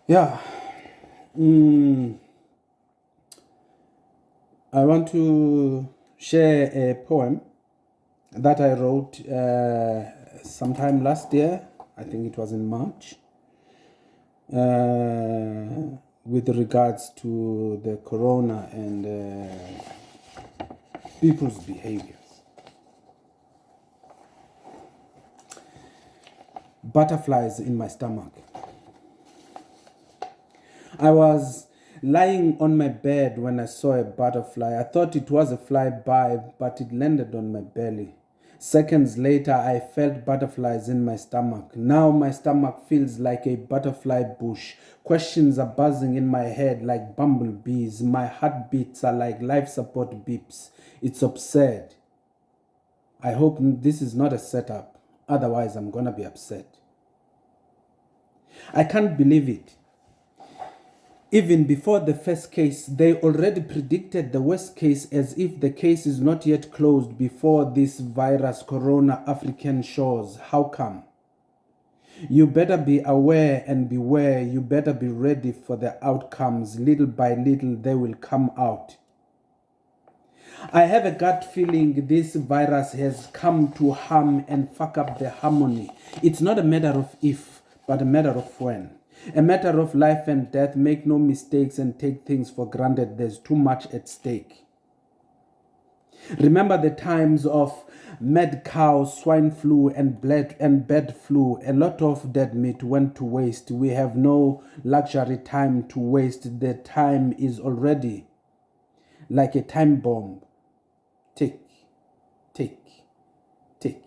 Yeah, mm, I want to share a poem that I wrote sometime last year. I think it was in March, with regards to the corona and people's behaviors. Butterflies in my stomach. I was lying on my bed when I saw a butterfly. I thought it was a flyby, but it landed on my belly. Seconds later, I felt butterflies in my stomach. Now my stomach feels like a butterfly bush. Questions are buzzing in my head like bumblebees. My heartbeats are like life support beeps. It's absurd. I hope this is not a setup. Otherwise, I'm gonna be upset. I can't believe it. Even before the first case, they already predicted the worst case as if the case is not yet closed before this virus corona African shores. How come? You better be aware and beware. You better be ready for the outcomes. Little by little, they will come out. I have a gut feeling this virus has come to harm and fuck up the harmony. It's not a matter of if, but a matter of when. A matter of life and death. Make no mistakes and take things for granted. There's too much at stake. Remember the times of mad cow, swine flu, and bird flu. A lot of dead meat went to waste. We have no luxury time to waste. The time is already like a time bomb. Tick, tick, tick.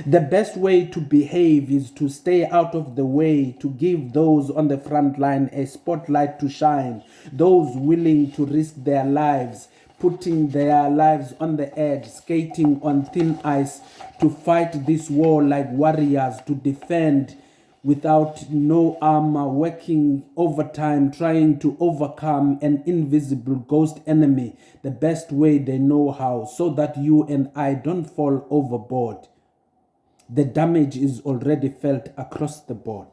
The best way to behave is to stay out of the way, to give those on the front line a spotlight to shine, those willing to risk their lives, putting their lives on the edge, skating on thin ice, to fight this war like warriors, to defend without no armor, working overtime, trying to overcome an invisible ghost enemy the best way they know how, so that you and I don't fall overboard. The damage is already felt across the board.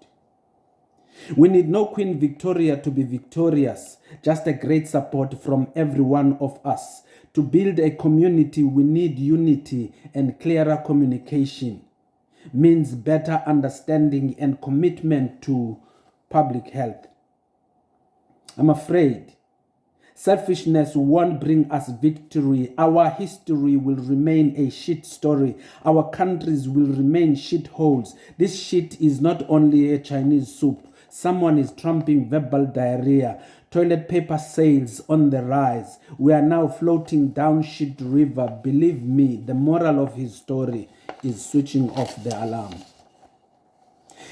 We need no Queen Victoria to be victorious, just a great support from every one of us. To build a community, we need unity and clearer communication. Means better understanding and commitment to public health. I'm afraid selfishness won't bring us victory. Our history will remain a shit story. Our countries will remain shitholes. This shit is not only a Chinese soup. Someone is trumping verbal diarrhea. Toilet paper sales on the rise. We are now floating down shit river. Believe me, the moral of his story is switching off the alarm.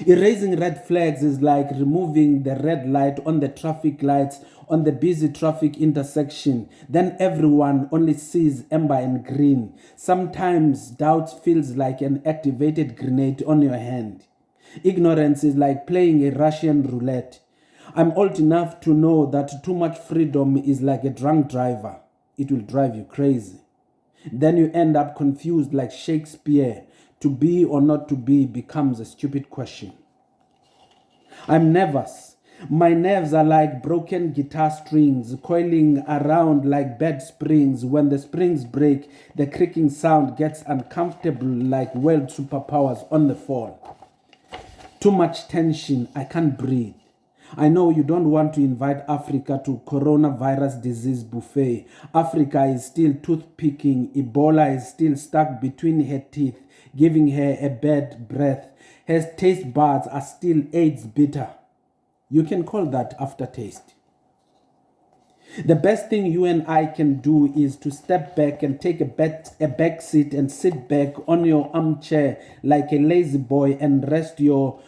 Erasing red flags is like removing the red light on the traffic lights on the busy traffic intersection. Then everyone only sees amber and green. Sometimes doubt feels like an activated grenade on your hand. Ignorance is like playing a Russian roulette. I'm old enough to know that too much freedom is like a drunk driver. It will drive you crazy. Then you end up confused like Shakespeare. To be or not to be becomes a stupid question. I'm nervous. My nerves are like broken guitar strings, coiling around like bed springs. When the springs break, the creaking sound gets uncomfortable like world superpowers on the fall. Too much tension, I can't breathe. I know you don't want to invite Africa to coronavirus disease buffet. Africa is still toothpicking. Ebola is still stuck between her teeth, giving her a bad breath. Her taste buds are still AIDS bitter. You can call that aftertaste. The best thing you and I can do is to step back and take a back seat and sit back on your armchair like a lazy boy and rest your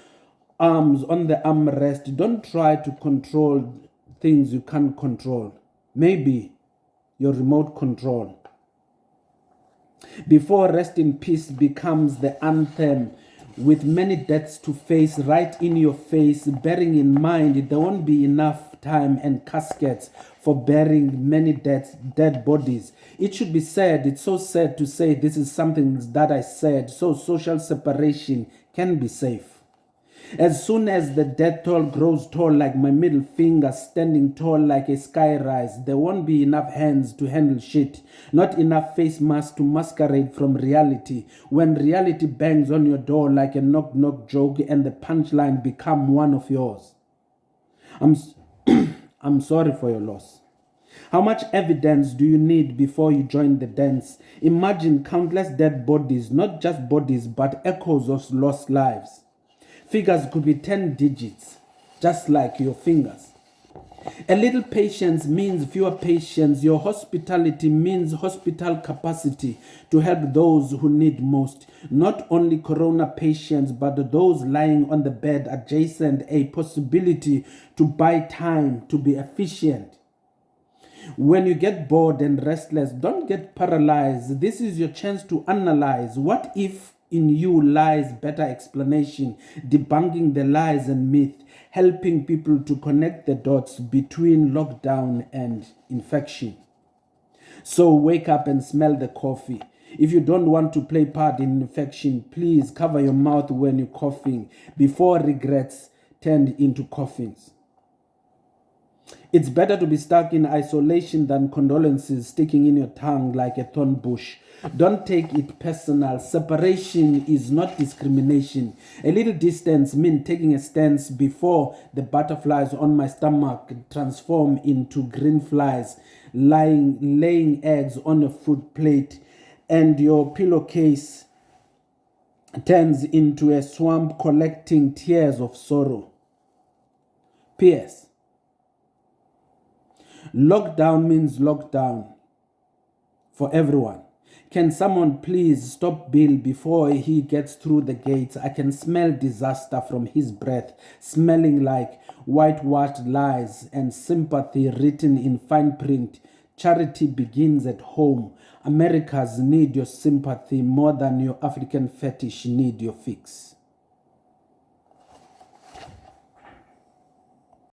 arms on the armrest. Don't try to control things you can't control. Maybe your remote control. Before rest in peace becomes the anthem, with many deaths to face right in your face, bearing in mind there won't be enough time and caskets for burying many dead bodies. It should be said, it's so sad to say this is something that I said, so social separation can be safe. As soon as the death toll grows tall like my middle finger, standing tall like a sky rise, there won't be enough hands to handle shit, not enough face masks to masquerade from reality. When reality bangs on your door like a knock-knock joke and the punchline become one of yours. I'm sorry for your loss. How much evidence do you need before you join the dance? Imagine countless dead bodies, not just bodies, but echoes of lost lives. Figures could be 10 digits, just like your fingers. A little patience means fewer patients. Your hospitality means hospital capacity to help those who need most. Not only corona patients, but those lying on the bed adjacent, a possibility to buy time, to be efficient. When you get bored and restless, don't get paralyzed. This is your chance to analyze. What if in you lies better explanation, debunking the lies and myth, helping people to connect the dots between lockdown and infection? So wake up and smell the coffee. If you don't want to play part in infection, please cover your mouth when you're coughing before regrets turned into coffins. It's better to be stuck in isolation than condolences sticking in your tongue like a thorn bush. Don't take it personal. Separation is not discrimination. A little distance means taking a stance before the butterflies on my stomach transform into green flies, laying eggs on a fruit plate, and your pillowcase turns into a swamp collecting tears of sorrow. P.S. Lockdown means lockdown for everyone. Can someone please stop Bill before he gets through the gates? I can smell disaster from his breath, smelling like whitewashed lies and sympathy written in fine print. Charity begins at home. Americans need your sympathy more than your African fetish need your fix.